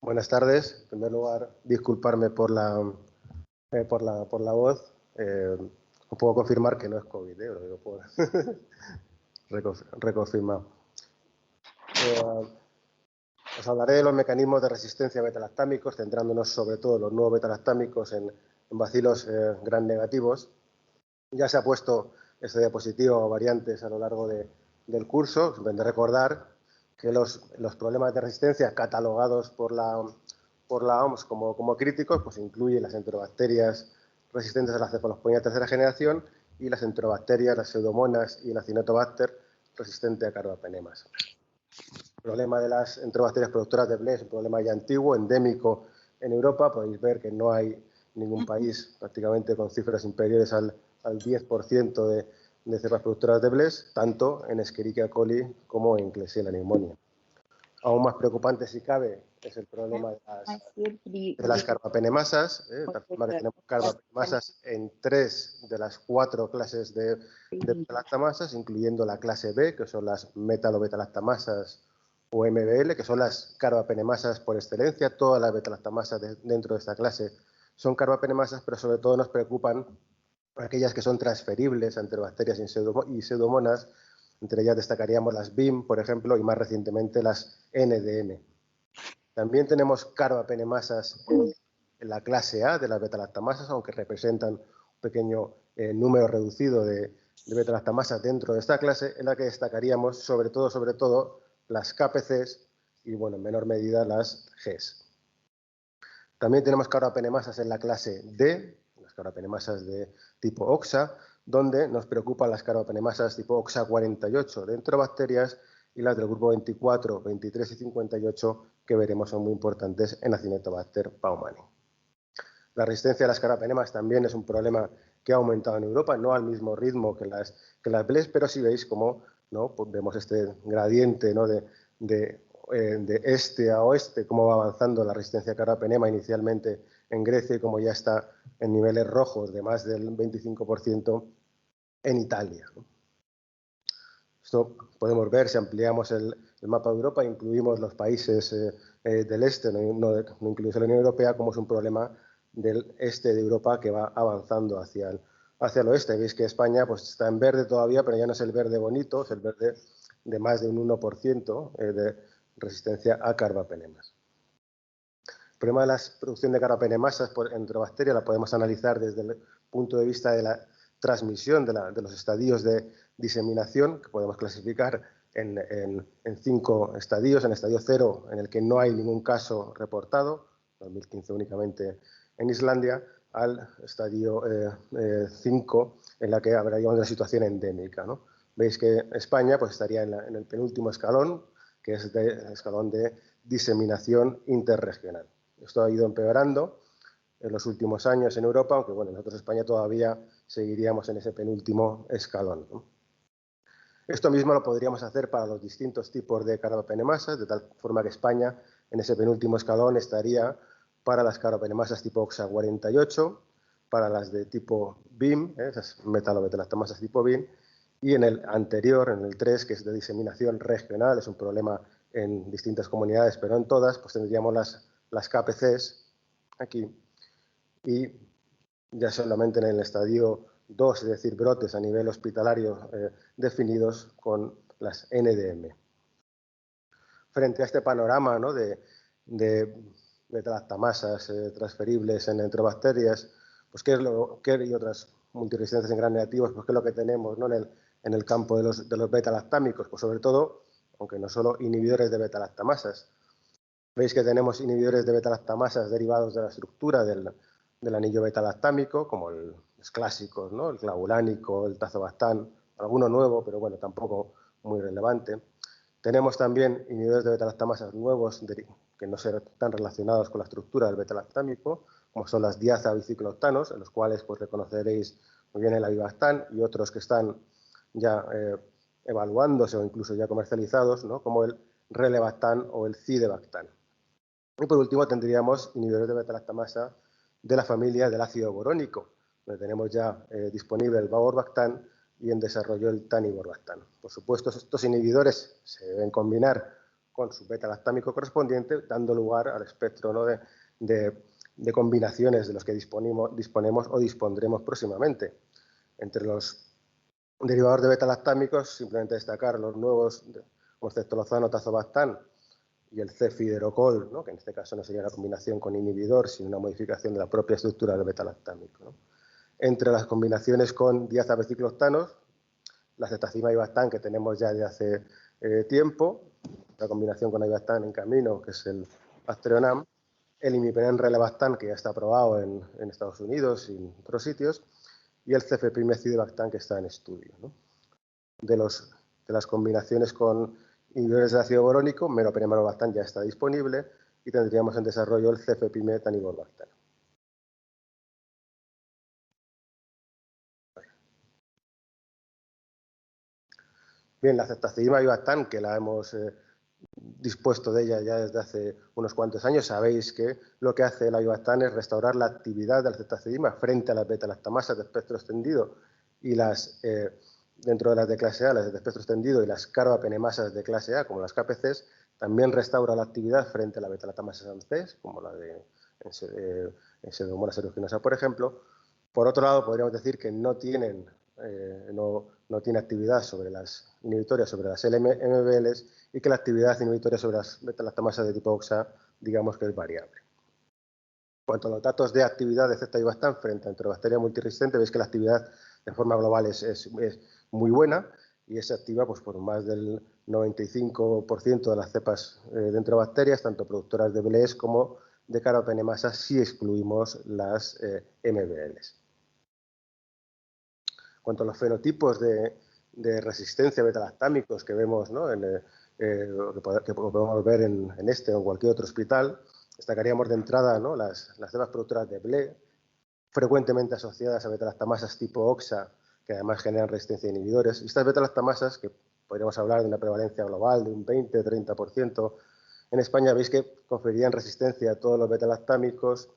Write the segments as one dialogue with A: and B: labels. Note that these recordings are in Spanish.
A: Buenas tardes. En primer lugar, disculparme por la voz. Puedo confirmar que no es COVID, lo digo por reconfirmado. Os hablaré de los mecanismos de resistencia a betalactámicos, centrándonos sobre todo en los nuevos betalactámicos en bacilos gram negativos. Ya se ha puesto esta diapositiva o variantes a lo largo del curso. Simplemente recordar que los problemas de resistencia catalogados por la OMS como críticos, pues incluyen las enterobacterias resistentes a la cefalosporina de tercera generación y las enterobacterias, las pseudomonas y el acinetobacter resistente a carbapenemas. El problema de las enterobacterias productoras de BLES es un problema ya antiguo, endémico en Europa. Podéis ver que no hay ningún país prácticamente con cifras inferiores al 10% de cepas productoras de BLES, tanto en Escherichia coli como en Klebsiella pneumoniae. Aún más preocupante, si cabe, es el problema de las carbapenemasas, de tal forma que tenemos carbapenemasas en 3 de las 4 clases de betalactamasas, incluyendo la clase B, que son las metalobetalactamasas o MBL, que son las carbapenemasas por excelencia. Todas las betalactamasas dentro de esta clase son carbapenemasas, pero sobre todo nos preocupan aquellas que son transferibles a enterobacterias y pseudomonas. Entre ellas destacaríamos las BIM, por ejemplo, y más recientemente las NDM. También tenemos carbapenemasas en la clase A de las betalactamasas, aunque representan un pequeño número reducido de betalactamasas dentro de esta clase, en la que destacaríamos sobre todo las KPCs y, bueno, en menor medida las Gs. También tenemos carbapenemasas en la clase D, las carbapenemasas de tipo OXA, donde nos preocupan las carbapenemasas tipo OXA48 de enterobacterias y las del grupo 24, 23 y 58, que veremos son muy importantes en Acinetobacter baumannii. La resistencia a las carbapenemas también es un problema que ha aumentado en Europa, no al mismo ritmo que las BLES, pero si veis cómo, ¿no?, pues vemos este gradiente, ¿no?, de este a oeste, cómo va avanzando la resistencia a carbapenema inicialmente en Grecia y cómo ya está en niveles rojos de más del 25% en Italia. Esto podemos ver si ampliamos el mapa de Europa, incluimos los países del este, no incluimos la Unión Europea, como es un problema del este de Europa que va avanzando hacia el oeste. Veis que España pues, está en verde todavía, pero ya no es el verde bonito, es el verde de más de un 1% de resistencia a carbapenemas. El problema de la producción de carbapenemasas por enterobacterias la podemos analizar desde el punto de vista de la transmisión de los estadios de diseminación, que podemos clasificar en 5 estadios. En el estadio 0, en el que no hay ningún caso reportado, 2015 únicamente en Islandia, al estadio 5, en la que habría una situación endémica, ¿no? Veis que España pues, estaría en el penúltimo escalón, que es el escalón de diseminación interregional. Esto ha ido empeorando en los últimos años en Europa, aunque bueno, nosotros en España todavía seguiríamos en ese penúltimo escalón, ¿no? Esto mismo lo podríamos hacer para los distintos tipos de carbapenemasas, de tal forma que España en ese penúltimo escalón estaría para las carbapenemasas tipo OXA48, para las de tipo BIM, esas metalobetalactamasas tipo BIM, y en el anterior, en el 3, que es de diseminación regional, es un problema en distintas comunidades, pero en todas, pues tendríamos las KPCs aquí, y ya solamente en el estadio 2, es decir, brotes a nivel hospitalario definidos con las NDM. Frente a este panorama, ¿no?, de betalactamasas transferibles en enterobacterias, pues y otras multiresistencias en gram negativos, pues qué es lo que tenemos, ¿no?, en el campo de los betalactámicos, pues sobre todo, aunque no solo inhibidores de betalactamasas. Veis que tenemos inhibidores de betalactamasas derivados de la estructura del anillo betalactámico, como los clásicos, ¿no?, el clavulánico, el tazobactán, alguno nuevo, pero bueno, tampoco muy relevante. Tenemos también inhibidores de betalactamasas nuevos que no están relacionados con la estructura del betalactámico, como son las diazabiciclooctanos, en los cuales pues, reconoceréis muy bien el avibactán, y otros que están ya evaluándose o incluso ya comercializados, ¿no?, como el relebactán o el cidebactán. Y por último tendríamos inhibidores de betalactamasa de la familia del ácido borónico, donde tenemos ya disponible el bavorbactán y en desarrollo el taniborbactán. Por supuesto, estos inhibidores se deben combinar con su beta-lactámico correspondiente, dando lugar al espectro, ¿no?, de combinaciones de los que disponemos o dispondremos próximamente. Entre los derivados de beta-lactámicos, simplemente destacar los nuevos, como el ceftolozano tazobactam y el cefiderocol, ¿no?, que en este caso no sería una combinación con inhibidor, sino una modificación de la propia estructura del beta-lactámico, ¿no? Entre las combinaciones con diazabecicloctanos, la cetacima avibactam, que tenemos ya de hace tiempo, la combinación con avibactam en camino, que es el Astreonam, el imipenem relebactam, que ya está aprobado en Estados Unidos y en otros sitios, y el cefepime-acidibactam, que está en estudio, ¿no? De las combinaciones con inhibidores de ácido borónico, meropenem-avibactam ya está disponible y tendríamos en desarrollo el cefepime-taniborbactam. Bien, la ceftazidima avibactam, que la hemos dispuesto de ella ya desde hace unos cuantos años, sabéis que lo que hace el avibactam es restaurar la actividad de la ceftazidima frente a las beta-lactamasas de espectro extendido y dentro de las de clase A, las de espectro extendido y las carbapenemasas de clase A, como las KPCs, también restaura la actividad frente a la beta-lactamasa ANCs, como la de Pseudomonas aeruginosa, por ejemplo. Por otro lado, podríamos decir que no tiene actividad sobre las inhibitorias sobre las MBLs y que la actividad inhibitoria sobre las beta-lactamasas de tipo OXA, digamos que es variable. En cuanto a los datos de actividad de ceftazidima frente a enterobacteria multiresistente, veis que la actividad de forma global es muy buena y es activa pues, por más del 95% de las cepas de enterobacterias, tanto productoras de BLEs como de carbapenemasas, si excluimos las MBLs. En cuanto a los fenotipos de resistencia beta-lactámicos que vemos, ¿no?, que podemos ver en este o en cualquier otro hospital, destacaríamos de entrada, ¿no?, las cepas productoras de BLE, frecuentemente asociadas a beta-lactamasas tipo OXA, que además generan resistencia a inhibidores. Y estas beta-lactamasas, que podríamos hablar de una prevalencia global de un 20-30%, en España veis que conferirían resistencia a todos los beta-lactámicos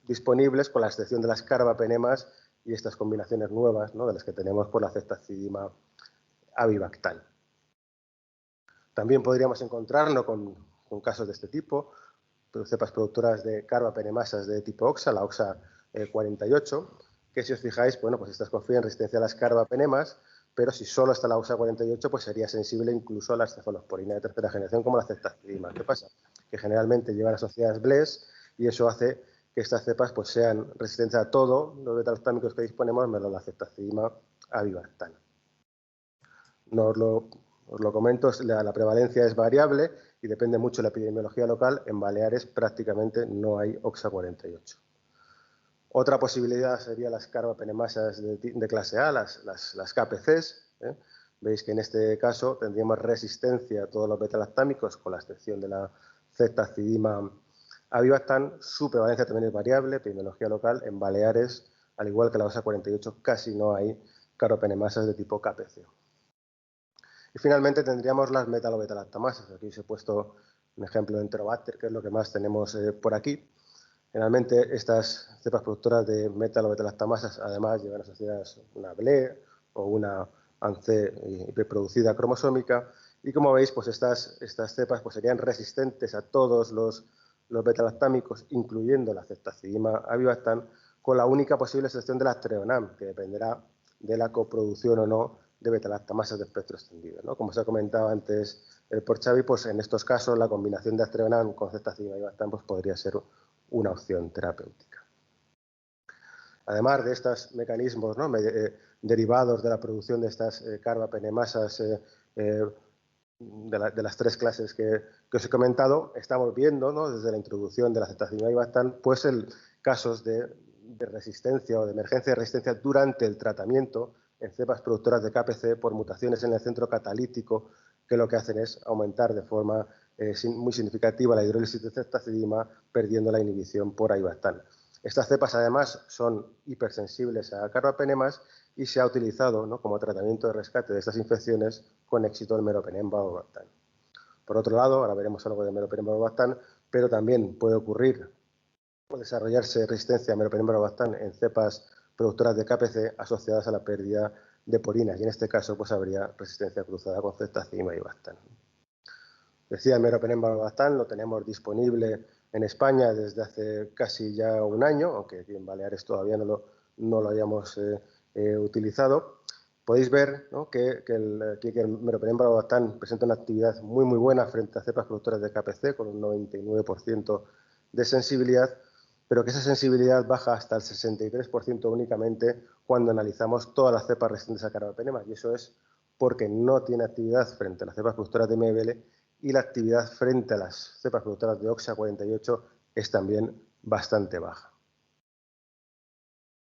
A: disponibles, con la excepción de las carbapenemas y estas combinaciones nuevas, ¿no?, de las que tenemos por la ceftazidima avibactam. También podríamos encontrarnos con casos de este tipo, cepas productoras de carbapenemasas de tipo OXA, la OXA 48, que si os fijáis, bueno, pues estas confieren resistencia a las carbapenemas, pero si solo está la OXA 48, pues sería sensible incluso a la cefalosporina de tercera generación como la ceftazidima. ¿Qué pasa? Que generalmente llevan asociadas BLEs y eso hace que estas cepas pues, sean resistentes a todos los beta-lactámicos que disponemos, menos la ceftazidima avibactam. Os lo comento, la prevalencia es variable y depende mucho de la epidemiología local. En Baleares prácticamente no hay OXA 48. Otra posibilidad sería las carbapenemasas de clase A, las KPCs. Veis que en este caso tendríamos resistencia a todos los beta-lactámicos, con la excepción de la ceftazidima avibactam. Su prevalencia también es variable, epidemiología local. En Baleares, al igual que la OXA 48, casi no hay carbapenemasas de tipo KPC. Y finalmente tendríamos las metalobeta-lactamasas. Aquí os he puesto un ejemplo de Enterobacter, que es lo que más tenemos por aquí. Generalmente estas cepas productoras de metalobeta-lactamasas además llevan asociadas una BLE o una ANCE hiperproducida cromosómica y como veis pues estas cepas pues, serían resistentes a todos los beta-lactámicos, incluyendo la ceftazidima avibactam, con la única posible excepción del Astreonam, que dependerá de la coproducción o no de beta-lactamasas de espectro extendido, ¿no? Como os he comentado antes por Xavi, pues en estos casos la combinación de Astreonam con ceftazidima avibactam pues, podría ser una opción terapéutica. Además de estos mecanismos, ¿no?, derivados de la producción de estas carbapenemasas de las tres clases que os he comentado, estamos viendo, ¿no?, desde la introducción de la ceftazidima avibactam, pues casos de resistencia o de emergencia de resistencia durante el tratamiento en cepas productoras de KPC por mutaciones en el centro catalítico, que lo que hacen es aumentar de forma muy significativa la hidrólisis de ceftazidima, perdiendo la inhibición por avibactam. Estas cepas además son hipersensibles a carbapenemas y se ha utilizado, ¿no?, como tratamiento de rescate de estas infecciones con éxito el meropenem-avibactam. Por otro lado, ahora veremos algo de meropenem-avibactam, pero también puede ocurrir o desarrollarse resistencia a meropenem-avibactam en cepas productoras de KPC asociadas a la pérdida de porinas y en este caso pues habría resistencia cruzada con ceftazidima avibactam. Decía, el meropenem-valbastán lo tenemos disponible en España desde hace casi ya un año, aunque aquí en Baleares todavía no lo hayamos utilizado. Podéis ver, ¿no?, que el meropenem-valbastán presenta una actividad muy buena frente a cepas productoras de KPC, con un 99% de sensibilidad, pero que esa sensibilidad baja hasta el 63% únicamente cuando analizamos todas las cepas resistentes a carbapenemas, y eso es porque no tiene actividad frente a las cepas productoras de MBL y la actividad frente a las cepas productoras de OXA48 es también bastante baja.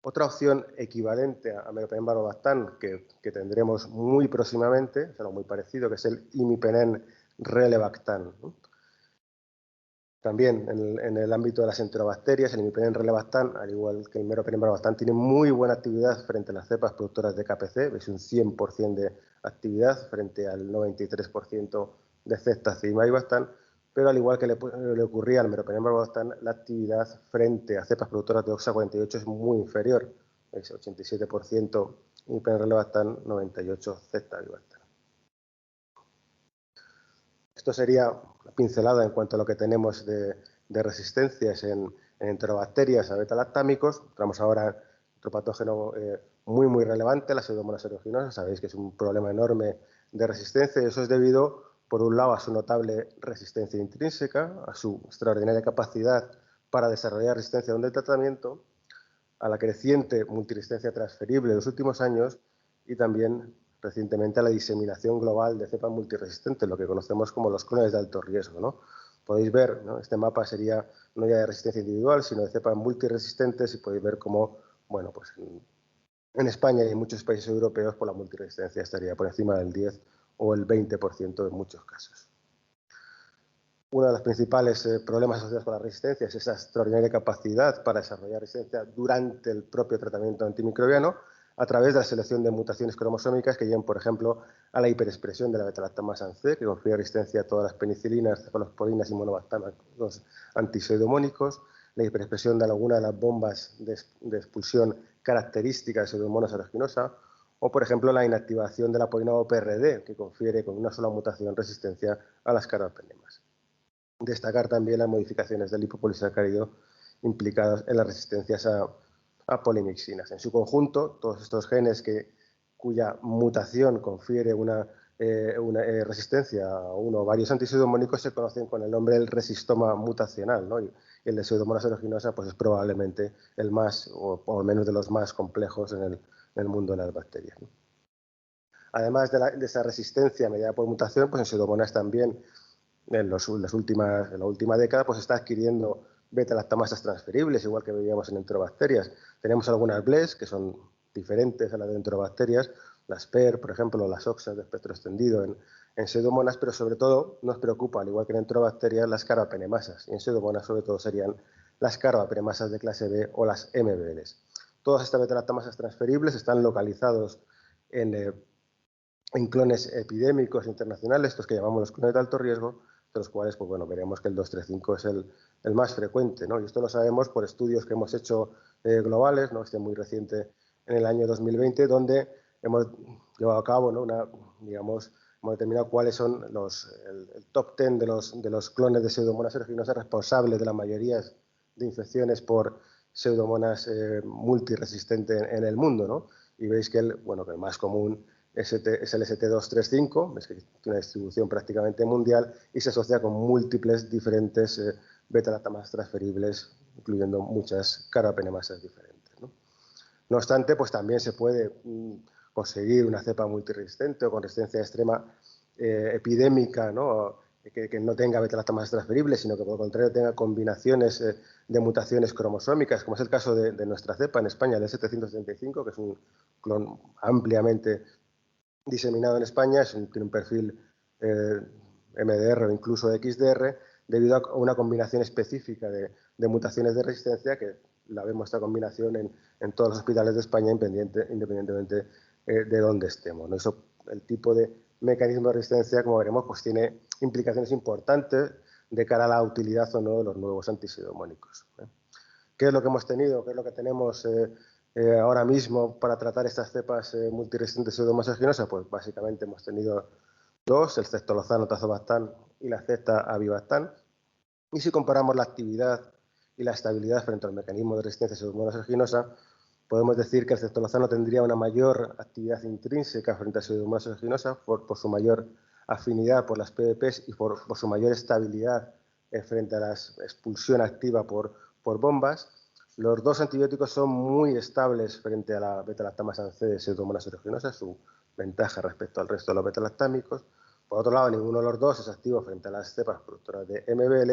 A: Otra opción equivalente a meropenem-valbastán que tendremos muy próximamente, es algo muy parecido, que es el imipenem-relebactam, ¿no? También en el ámbito de las enterobacterias, el imipenem-relebactam, al igual que el meropenem-valbastán, tiene muy buena actividad frente a las cepas productoras de KPC, es un 100% de actividad frente al 93% de ceftazidima y maibastán, pero al igual que le ocurría al meropenem-valbastán, la actividad frente a cepas productoras de OXA48 es muy inferior, es 87% imipenem-relebactam, 98% ceftazidima. Esto sería una pincelada en cuanto a lo que tenemos de resistencias en enterobacterias a beta-lactámicos. Entramos ahora en otro patógeno muy relevante, la Pseudomonas aeruginosa. Sabéis que es un problema enorme de resistencia y eso es debido, por un lado, a su notable resistencia intrínseca, a su extraordinaria capacidad para desarrollar resistencia a un tratamiento, a la creciente multiresistencia transferible de los últimos años y también recientemente a la diseminación global de cepas multiresistentes, lo que conocemos como los clones de alto riesgo, ¿no? Podéis ver, ¿no?, este mapa sería no ya de resistencia individual, sino de cepas multiresistentes y podéis ver cómo, bueno, pues en España y en muchos países europeos pues la multiresistencia estaría por encima del 10 o el 20% en muchos casos. Uno de los principales problemas asociados con la resistencia es esa extraordinaria capacidad para desarrollar resistencia durante el propio tratamiento antimicrobiano a través de la selección de mutaciones cromosómicas que llevan, por ejemplo, a la hiperexpresión de la beta-lactamasa C, que confiere resistencia a todas las penicilinas, cefalosporinas y monobactámicos antipseudomónicos, la hiperexpresión de alguna de las bombas de expulsión características de Pseudomonas aeruginosa, o, por ejemplo, la inactivación de la polinado PRD, que confiere con una sola mutación resistencia a las carbapenemas. Destacar también las modificaciones del lipopolisacárido implicadas en las resistencias a polimixinas. En su conjunto, todos estos genes cuya mutación confiere una resistencia a uno o varios antipseudomónicos se conocen con el nombre del resistoma mutacional, ¿no? Y el de Pseudomonas aeruginosa pues es probablemente el más, o al menos de los más complejos en el mundo de las bacterias, ¿no? Además de esa resistencia mediada por mutación, pues en Pseudomonas también en la última década pues está adquiriendo beta-lactamasas transferibles, igual que veíamos en enterobacterias. Tenemos algunas BLES que son diferentes a las de enterobacterias, las PER, por ejemplo, las OXA de espectro extendido en Pseudomonas, pero sobre todo nos preocupa, al igual que en enterobacterias, las carbapenemasas. Y en Pseudomonas sobre todo serían las carbapenemasas de clase B o las MBLs. Todas estas beta-lactamasas transferibles están localizados en clones epidémicos internacionales, estos que llamamos los clones de alto riesgo, de los cuales pues bueno, veremos que el 235 es el más frecuente, ¿no? Y esto lo sabemos por estudios que hemos hecho globales, ¿no? Este muy reciente en el año 2020, donde hemos llevado a cabo, ¿no?, hemos determinado cuáles son el top 10 de los clones de Pseudomonas aeruginosa responsables de la mayoría de infecciones por Pseudomonas multiresistente en el mundo, ¿no? Y veis que el más común es el ST235, es que tiene una distribución prácticamente mundial y se asocia con múltiples diferentes beta-lactamasas transferibles, incluyendo muchas carbapenemasas diferentes, ¿no? No obstante, pues también se puede conseguir una cepa multiresistente o con resistencia extrema epidémica, ¿no?, que no tenga beta-lactamasas transferibles, sino que por el contrario tenga combinaciones de mutaciones cromosómicas, como es el caso de nuestra cepa en España, el S735, que es un clon ampliamente diseminado en España, tiene un perfil MDR o incluso XDR, debido a una combinación específica de mutaciones de resistencia, que la vemos esta combinación en todos los hospitales de España, independientemente de dónde estemos, ¿no? Eso, el tipo de mecanismo de resistencia, como veremos, pues tiene implicaciones importantes de cara a la utilidad o no de los nuevos antipseudomónicos, ¿eh? ¿Qué es lo que hemos tenido? ¿Qué es lo que tenemos ahora mismo para tratar estas cepas multiresistentes Pseudomonas aeruginosa? Pues básicamente hemos tenido 2, el ceftalozano tazobactam y la ceftavibactam. Y si comparamos la actividad y la estabilidad frente al mecanismo de resistencia a Pseudomonas aeruginosa, podemos decir que el ceftalozano tendría una mayor actividad intrínseca frente a Pseudomonas aeruginosa por su mayor afinidad por las PDPs y por su mayor estabilidad frente a la expulsión activa por bombas. Los dos antibióticos son muy estables frente a la beta-lactamasa C de Pseudomonas aeruginosa, su ventaja respecto al resto de los beta-lactámicos. Por otro lado, ninguno de los dos es activo frente a las cepas productoras de MBL,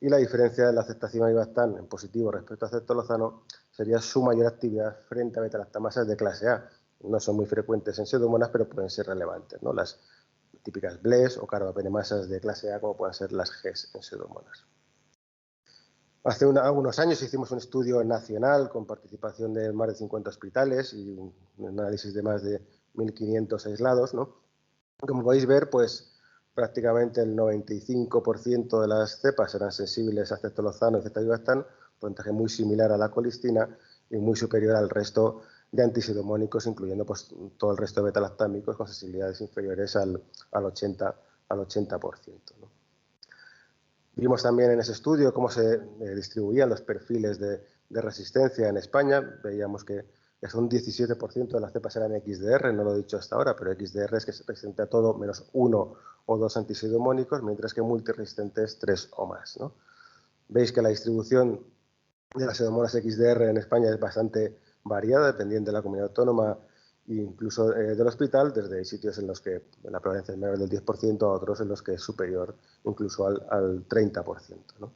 A: y la diferencia de la ceftazimab-avibactam en positivo respecto a ceftalozano sería su mayor actividad frente a beta-lactamasas de clase A. No son muy frecuentes en Pseudomonas, pero pueden ser relevantes, ¿no? Las típicas BLES o carbapenemasas de clase A, como pueden ser las GES en Pseudomonas. Hace algunos años hicimos un estudio nacional con participación de más de 50 hospitales y un análisis de más de 1.500 aislados, ¿no? Como podéis ver, pues prácticamente el 95% de las cepas eran sensibles a ceftalozano y ceftavibactam, porcentaje muy similar a la colistina y muy superior al resto de antipseudomónicos, incluyendo pues, todo el resto de beta-lactámicos con sensibilidades inferiores al 80%. ¿no? Vimos también en ese estudio cómo se distribuían los perfiles de resistencia en España. Veíamos que un 17% de las cepas eran XDR, no lo he dicho hasta ahora, pero XDR es que se presenta todo menos uno o dos antipseudomónicos, mientras que multiresistentes 3 o más. ¿no? Veis que la distribución de las pseudomonas XDR en España es bastante variada, dependiendo de la comunidad autónoma e incluso del hospital, desde sitios en los que la prevalencia es menor del 10% a otros en los que es superior incluso al 30%. ¿no?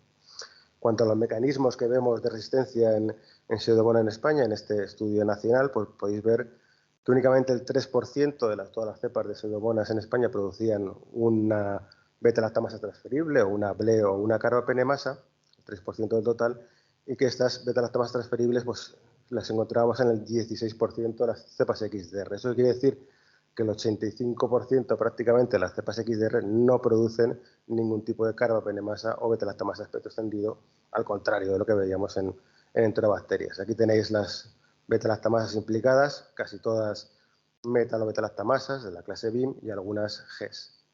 A: Cuanto a los mecanismos que vemos de resistencia en Pseudomonas en España, en este estudio nacional, pues podéis ver que únicamente el 3% de todas las cepas de Pseudomonas en España producían una beta-lactamasa transferible o una BLE o una carbapenemasa, el 3% del total, y que estas beta-lactamasas transferibles pues, las encontramos en el 16% de las cepas XDR. Eso quiere decir que el 85% prácticamente de las cepas XDR no producen ningún tipo de carbapenemasa o beta-lactamasa de espectro extendido, al contrario de lo que veíamos en enterobacterias. Aquí tenéis las beta-lactamasas implicadas, casi todas metal o beta-lactamasas de la clase BIM y algunas GES.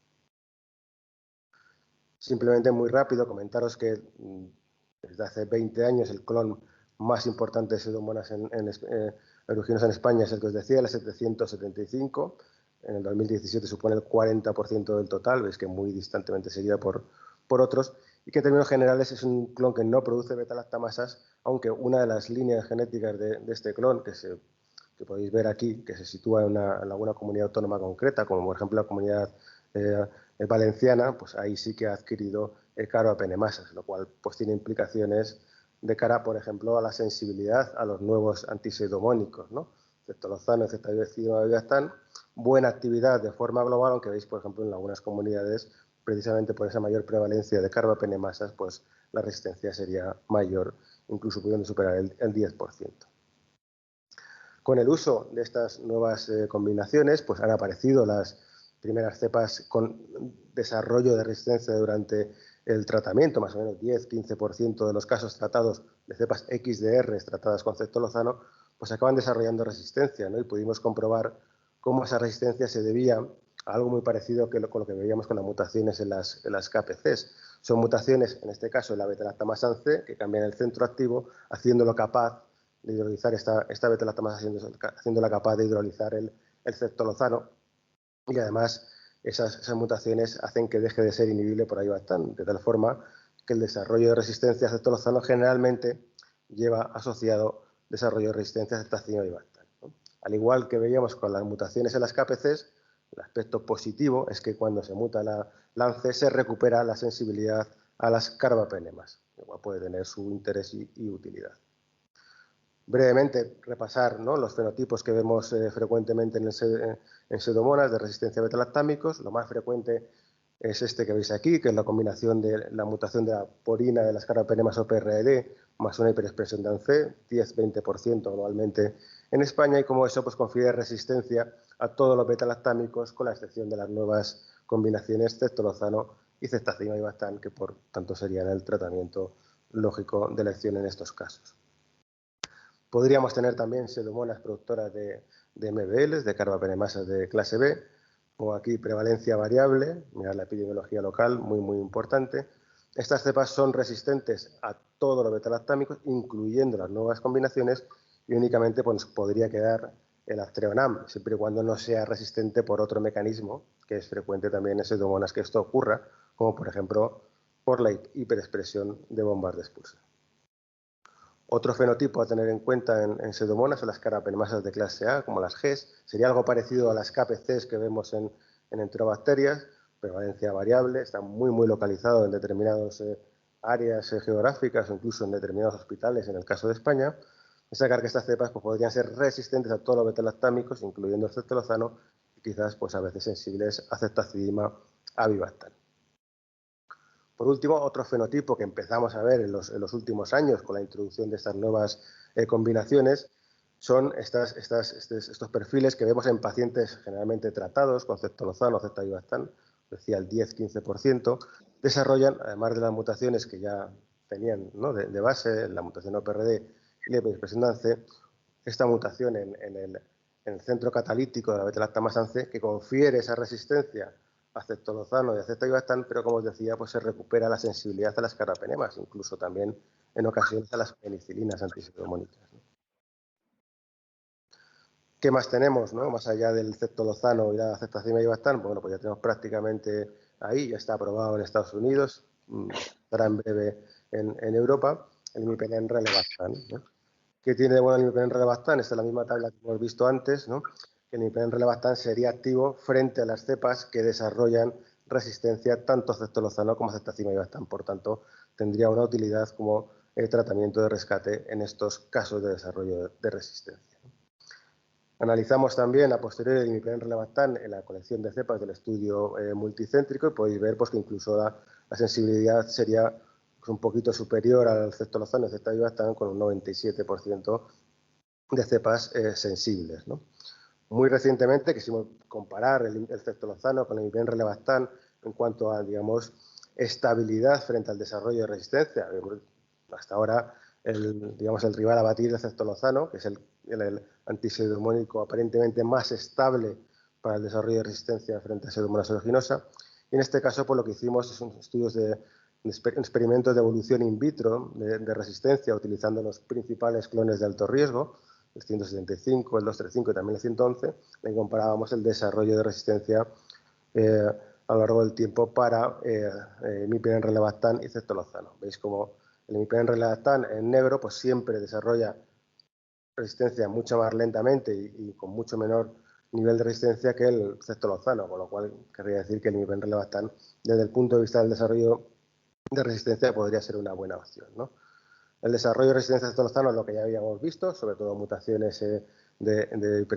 A: Simplemente muy rápido comentaros que desde hace 20 años el clon más importante de Pseudomonas aeruginosa en España es el que os decía, el 775. En el 2017 supone el 40% del total, veis que muy distantemente seguida por otros, y que en términos generales es un clon que no produce beta-lactamasas, aunque una de las líneas genéticas de este clon, que podéis ver aquí, que se sitúa en alguna comunidad autónoma concreta, como por ejemplo la comunidad valenciana, pues ahí sí que ha adquirido carbapenemasas, lo cual pues tiene implicaciones de cara, por ejemplo, a la sensibilidad a los nuevos antipseudomónicos, ¿no? Ceftalozano, ceftavibactam, buena actividad de forma global, aunque veis, por ejemplo, en algunas comunidades, precisamente por esa mayor prevalencia de carbapenemasas, pues la resistencia sería mayor, incluso pudiendo superar el 10%. Con el uso de estas nuevas combinaciones, pues han aparecido las primeras cepas con desarrollo de resistencia durante el tratamiento, más o menos 10-15% de los casos tratados de cepas XDR tratadas con ceftalozano, pues acaban desarrollando resistencia, ¿no? Y pudimos comprobar cómo esa resistencia se debía a algo muy parecido con lo que veíamos con las mutaciones en las KPCs. Son mutaciones, en este caso en la beta-lactamasa C, que cambian el centro activo, haciéndolo capaz de hidrolizar esta beta-lactamasa, haciéndola capaz de hidrolizar el ceftalozano, y además esas mutaciones hacen que deje de ser inhibible por avibactam, de tal forma que el desarrollo de resistencia a ceftalozano generalmente lleva asociado desarrollo de resistencia a ceftazimab-avibactam, ¿no? Al igual que veíamos con las mutaciones en las KPCs, el aspecto positivo es que cuando se muta la ANCE se recupera la sensibilidad a las carbapenemas, lo cual puede tener su interés y utilidad. Brevemente repasar, ¿no?, los fenotipos que vemos frecuentemente en Pseudomonas de resistencia a beta-lactámicos. Lo más frecuente es este que veis aquí, que es la combinación de la mutación de la porina de las carbapenemas OPRD más una hiperexpresión de ANCE, 10-20% anualmente en España, y como eso pues confiere resistencia a todos los beta-lactámicos, con la excepción de las nuevas combinaciones ceftalozano y ceftazimab-avibactam, que por tanto serían el tratamiento lógico de elección en estos casos. Podríamos tener también pseudomonas productoras de MBLs, de carbapenemasas de clase B, como aquí prevalencia variable, mirar la epidemiología local, muy importante. Estas cepas son resistentes a todos los betalactámicos, incluyendo las nuevas combinaciones, y únicamente pues, podría quedar el Astreonam, siempre y cuando no sea resistente por otro mecanismo, que es frecuente también en Pseudomonas que esto ocurra, como por ejemplo por la hiperexpresión de bombas de expulsión. Otro fenotipo a tener en cuenta en Pseudomonas son las carapenemasas de clase A, como las Gs. Sería algo parecido a las KPCs que vemos en enterobacterias, prevalencia variable, está muy localizado en determinadas áreas geográficas o incluso en determinados hospitales, en el caso de España. Destacar que estas cepas pues, podrían ser resistentes a todos los betalactámicos, incluyendo el ceftolozano, y quizás pues, a veces sensibles a ceftazidima, avibactam. Por último, otro fenotipo que empezamos a ver en los últimos años con la introducción de estas nuevas combinaciones son estos perfiles que vemos en pacientes generalmente tratados con ceftolozano o ceftavibactam, decía el 10-15%, desarrollan, además de las mutaciones que ya tenían, ¿no?, de base, la mutación OPRD y la hiperexpresión de ANCE, esta mutación en el centro catalítico de la beta-lactamasa ANCE que confiere esa resistencia a ceftolozano y a ceftavibactam, pero como os decía, pues se recupera la sensibilidad a las carapenemas, incluso también en ocasiones a las penicilinas antipseudomónicas, ¿no? ¿Qué más tenemos, ¿no?, más allá del ceftolozano y la ceftazidima y avibactam? Bueno, pues ya tenemos prácticamente ahí, ya está aprobado en Estados Unidos, estará en breve en Europa, el imipenem relebactam, ¿no? ¿Qué tiene de bueno el imipenem relebactam? Esta es la misma tabla que hemos visto antes, ¿no? Que el imipenem relebactam sería activo frente a las cepas que desarrollan resistencia tanto a ceftolozano como a ceftazidima y avibactam. Por tanto, tendría una utilidad como tratamiento de rescate en estos casos de desarrollo de resistencia. Analizamos también a posteriori el imipenem relebactam en la colección de cepas del estudio multicéntrico y podéis ver pues, que incluso la sensibilidad sería pues, un poquito superior al ceftolozano y ceftavibactam con un 97% de cepas sensibles, ¿no? Muy recientemente quisimos comparar el ceftolozano con el imipenem relebactam en cuanto a, digamos, estabilidad frente al desarrollo de resistencia. Hasta ahora, el rival a batir es el ceftolozano, que es el antipseudomónico aparentemente más estable para el desarrollo de resistencia frente a Pseudomonas aeruginosa. Y en este caso, pues lo que hicimos son estudios de experimentos de evolución in vitro de resistencia utilizando los principales clones de alto riesgo, el 175, el 235 y también el 111, y comparábamos el desarrollo de resistencia a lo largo del tiempo para imipenem relebactam y ceftolozano. Veis como el imipenem relebactam en negro pues siempre desarrolla resistencia mucho más lentamente y con mucho menor nivel de resistencia que el ceftolozano, con lo cual querría decir que el imipenem relebactam desde el punto de vista del desarrollo de resistencia podría ser una buena opción, ¿no? El desarrollo de resistencia a ceftolozano es lo que ya habíamos visto, sobre todo mutaciones en el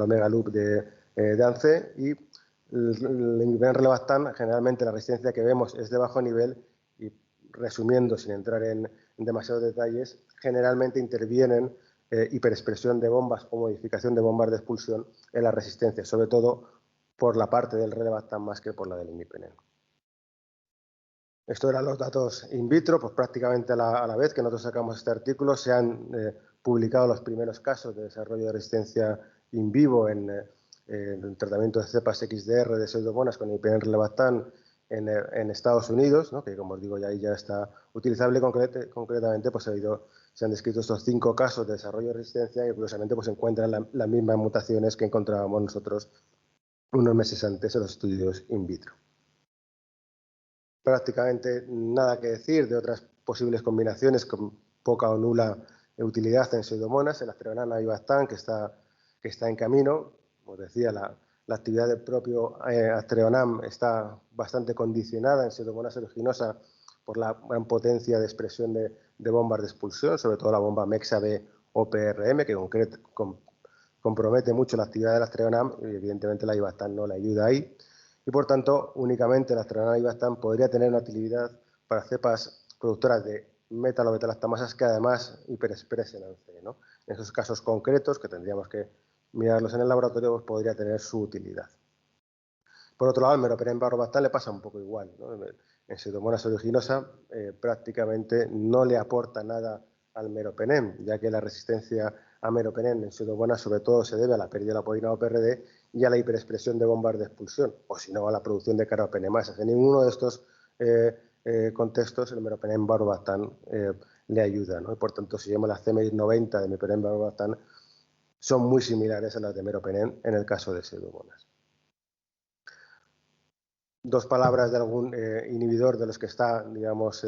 A: omega loop de ANCE, y el imipenem relebactam, generalmente la resistencia que vemos es de bajo nivel y, resumiendo sin entrar en demasiados detalles, generalmente intervienen hiperexpresión de bombas o modificación de bombas de expulsión en la resistencia, sobre todo por la parte del relebactam más que por la del imipenem. Estos eran los datos in vitro, pues prácticamente a la vez que nosotros sacamos este artículo se han publicado los primeros casos de desarrollo de resistencia in vivo en el tratamiento de cepas XDR de pseudomonas con imipenem relebactam en Estados Unidos, ¿no?, que como os digo ya ahí ya está utilizable. Concretamente pues se han descrito estos 5 casos de desarrollo de resistencia y curiosamente pues se encuentran las mismas mutaciones que encontrábamos nosotros unos meses antes en los estudios in vitro. Prácticamente nada que decir de otras posibles combinaciones con poca o nula utilidad en pseudomonas, el Astreonam avibactam que está en camino. Como decía, la actividad del propio Astreonam está bastante condicionada en pseudomonas aeruginosa por la gran potencia de expresión de bombas de expulsión, sobre todo la bomba MEXA-B OPRM, que compromete mucho la actividad del Astreonam y evidentemente la avibactam no le ayuda ahí. Y por tanto, únicamente la Astreonam avibactam podría tener una utilidad para cepas productoras de metalobetalactamasas que además hiperexpresen ANCE, ¿no? En esos casos concretos, que tendríamos que mirarlos en el laboratorio, pues podría tener su utilidad. Por otro lado, al meropenem varorbactam le pasa un poco igual, ¿no? En Pseudomonas aeruginosa prácticamente no le aporta nada al meropenem, ya que la resistencia a meropenem en Pseudomonas sobre todo se debe a la pérdida de la poina OPRD y a la hiperexpresión de bombas de expulsión, o si no, a la producción de caropenemasas. En ninguno de estos contextos el meropenem varorbactam le ayuda, ¿no? Y por tanto, si vemos las CMI 90 de meropenem varorbactam, son muy similares a las de meropenem en el caso de pseudomonas. Dos palabras de algún inhibidor de los que está, digamos,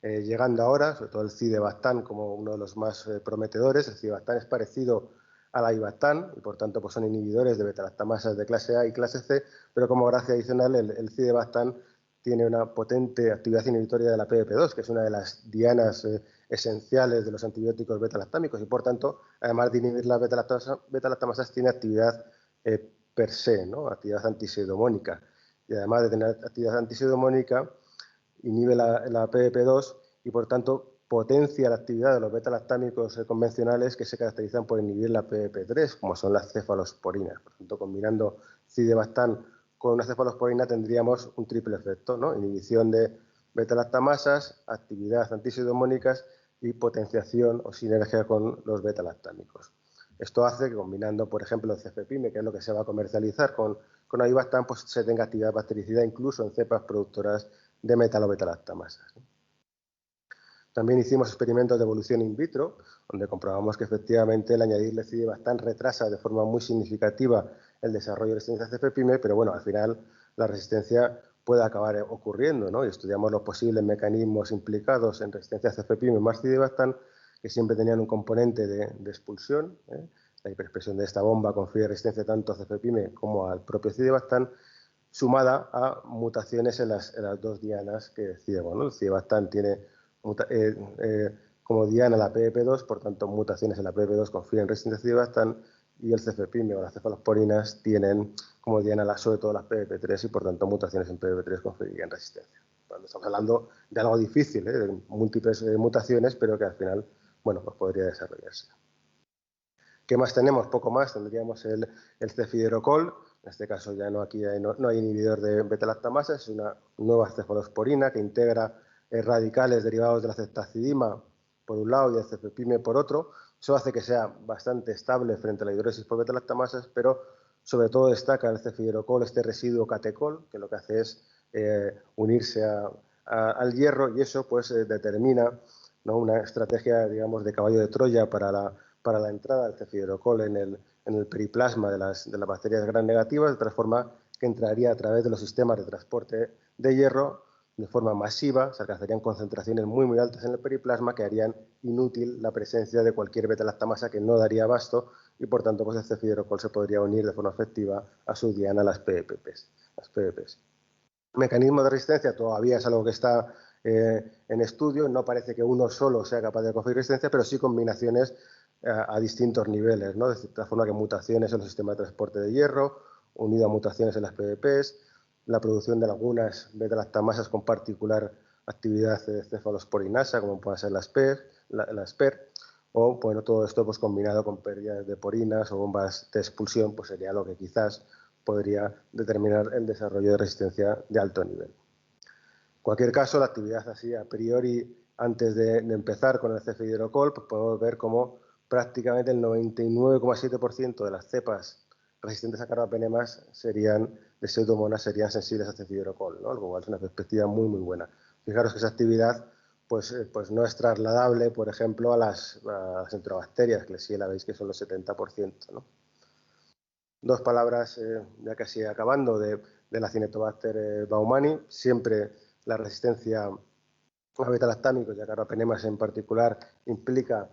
A: llegando ahora, sobre todo el cidebactam como uno de los más prometedores. El cidebactam es parecido a la ibactam y por tanto pues son inhibidores de beta-lactamasas de clase A y clase C, pero como gracia adicional el cidebactam tiene una potente actividad inhibitoria de la PDP2, que es una de las dianas esenciales de los antibióticos beta-lactámicos y por tanto, además de inhibir las beta-lactamasas, tiene actividad per se, ¿no? Actividad antipseudomónica. Y además de tener actividad antipseudomónica, inhibe la PDP2 y por tanto potencia la actividad de los beta-lactámicos convencionales que se caracterizan por inhibir la PDP3, como son las cefalosporinas. Por tanto, combinando cidebactam con una cefalosporina tendríamos un triple efecto, ¿no? Inhibición de beta-lactamasas, actividad antipseudomónicas y potenciación o sinergia con los beta-lactámicos. Esto hace que combinando, por ejemplo, el cefepime, que es lo que se va a comercializar con avibactam, pues se tenga actividad bactericida incluso en cepas productoras de metalobeta-lactamasas. También hicimos experimentos de evolución in vitro, donde comprobamos que efectivamente el añadirle cidebactam retrasa de forma muy significativa el desarrollo de resistencia a cefepime, pero bueno, al final la resistencia puede acabar ocurriendo, ¿no? Y estudiamos los posibles mecanismos implicados en resistencia a cefepime más cidebactam, que siempre tenían un componente de expulsión, la hiperexpresión de esta bomba confiere resistencia tanto a cefepime como al propio cidebactam, sumada a mutaciones en las dos dianas que decíamos, ¿no? El cidebactam tiene como diana la PDP2, por tanto mutaciones en la PDP2 confieren resistencia a cidebactam y el cefepime o las cefalosporinas tienen como diana sobre todo las PDP3 y por tanto mutaciones en PDP3 conferirían resistencia. Cuando estamos hablando de algo difícil, de múltiples mutaciones, pero que al final, bueno, pues podría desarrollarse. ¿Qué más tenemos? Poco más. Tendríamos el cefiderocol. En este caso ya no hay inhibidor de beta-lactamasa, es una nueva cefalosporina que integra radicales derivados de la ceftazidima por un lado y el cefepime por otro. Eso hace que sea bastante estable frente a la hidrólisis por beta-lactamasas, pero sobre todo destaca el cefiderocol, este residuo catecol, que lo que hace es unirse al hierro y eso pues determina, ¿no?, una estrategia, digamos, de caballo de Troya para la entrada del cefiderocol en el periplasma de las bacterias gram negativas, de tal forma que entraría a través de los sistemas de transporte de hierro de forma masiva, se alcanzarían concentraciones muy, muy altas en el periplasma que harían inútil la presencia de cualquier beta-lactamasa que no daría abasto y, por tanto, pues el cefiderocol se podría unir de forma efectiva a su diana, las PDPs. El mecanismo de resistencia todavía es algo que está en estudio, no parece que uno solo sea capaz de conferir resistencia, pero sí combinaciones a distintos niveles, ¿no? De tal forma que mutaciones en el sistema de transporte de hierro, unido a mutaciones en las PDPs, la producción de algunas beta-lactamasas con particular actividad cefalosporinasa, como pueden ser las PER, o bueno, todo esto pues combinado con pérdidas de porinas o bombas de expulsión, pues sería lo que quizás podría determinar el desarrollo de resistencia de alto nivel. En cualquier caso, la actividad así a priori, antes de empezar con el cefiderocol, pues podemos ver cómo prácticamente el 99,7% de las cepas resistentes a carbapenemas de pseudomonas serían sensibles a cefiderocol, ¿no? Lo cual es una perspectiva muy, muy buena. Fijaros que esa actividad pues no es trasladable, por ejemplo, a las enterobacterias, que sí la veis que son los 70%, ¿no? Dos palabras, ya casi acabando, de la Acinetobacter baumannii. Siempre la resistencia a beta-lactámicos y a carbapenemas en particular implica,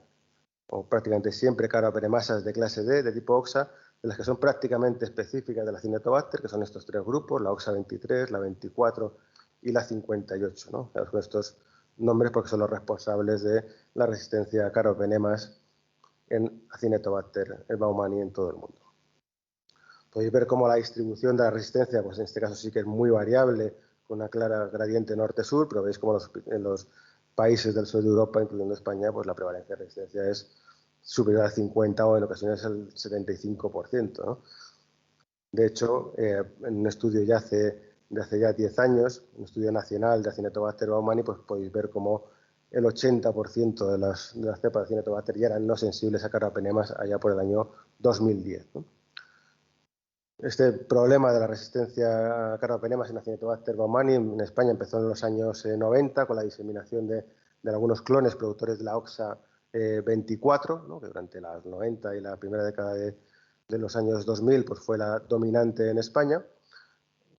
A: o prácticamente siempre, carbapenemasas de clase D, de tipo OXA, de las que son prácticamente específicas de la Acinetobacter, que son estos tres grupos, la OXA 23, la 24 y la 58, ¿no? Con estos nombres porque son los responsables de la resistencia a carbapenemas en Acinetobacter baumannii en todo el mundo. Podéis ver cómo la distribución de la resistencia, pues en este caso sí que es muy variable, con una clara gradiente norte-sur, pero veis cómo en los países del sur de Europa, incluyendo España, pues la prevalencia de resistencia es superior al 50 o en ocasiones al 75%, ¿no? De hecho, en un estudio de hace ya 10 años, un estudio nacional de Acinetobacter baumannii, pues podéis ver cómo el 80% de las cepas de Acinetobacter ya eran no sensibles a carbapenemas allá por el año 2010, ¿no? Este problema de la resistencia a Carbapenemas y Acinetobacter baumannii en España empezó en los años 90 con la diseminación de algunos clones productores de la OXA 24, ¿no? Que durante los 90 y la primera década de los años 2000 pues fue la dominante en España.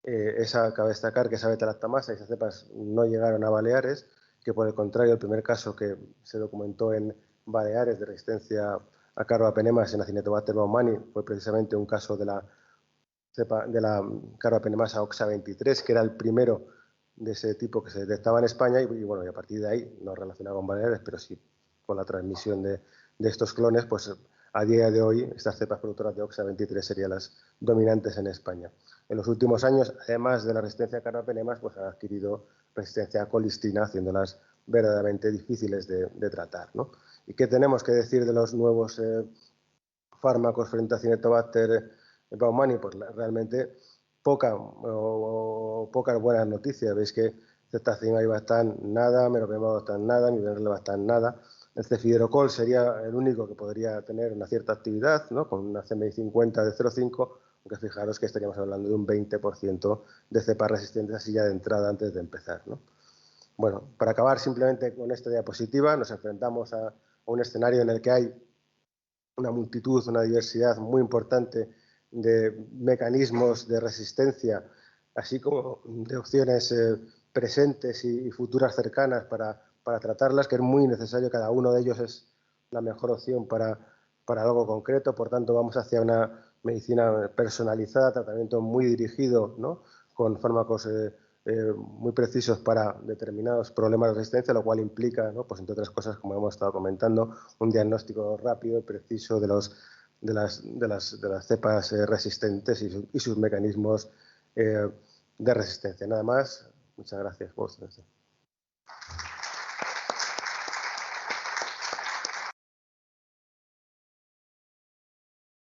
A: Cabe destacar que esa beta-lactamasa y esas cepas no llegaron a Baleares, que por el contrario el primer caso que se documentó en Baleares de resistencia a Carbapenemas en Acinetobacter baumannii fue precisamente un caso de la Carbapenemasa OXA 23, que era el primero de ese tipo que se detectaba en España y bueno, y a partir de ahí, no relacionado con Baleares, pero sí con la transmisión de estos clones, pues a día de hoy estas cepas productoras de OXA 23 serían las dominantes en España. En los últimos años, además de la resistencia a carbapenemas, pues han adquirido resistencia a colistina, haciéndolas verdaderamente difíciles de tratar, ¿no? ¿Y qué tenemos que decir de los nuevos fármacos frente a Acinetobacter baumannii? Pues realmente pocas buenas noticias. Veis que ceftazimab nada, meropenem nada, nivirelebactam nada. El cefiderocol sería el único que podría tener una cierta actividad, ¿no? Con una CMI 50 de 0,5, aunque fijaros que estaríamos hablando de un 20% de cepas resistentes así ya de entrada antes de empezar, ¿no? Bueno, para acabar simplemente con esta diapositiva, nos enfrentamos a un escenario en el que hay una multitud, una diversidad muy importante de mecanismos de resistencia, así como de opciones presentes y futuras cercanas para tratarlas, que es muy necesario. Cada uno de ellos es la mejor opción para algo concreto. Por tanto, vamos hacia una medicina personalizada, tratamiento muy dirigido, ¿no? Con fármacos muy precisos para determinados problemas de resistencia, lo cual implica, ¿no? Pues entre otras cosas, como hemos estado comentando, un diagnóstico rápido y preciso de las cepas resistentes y sus mecanismos de resistencia. Nada más. Muchas gracias por su atención.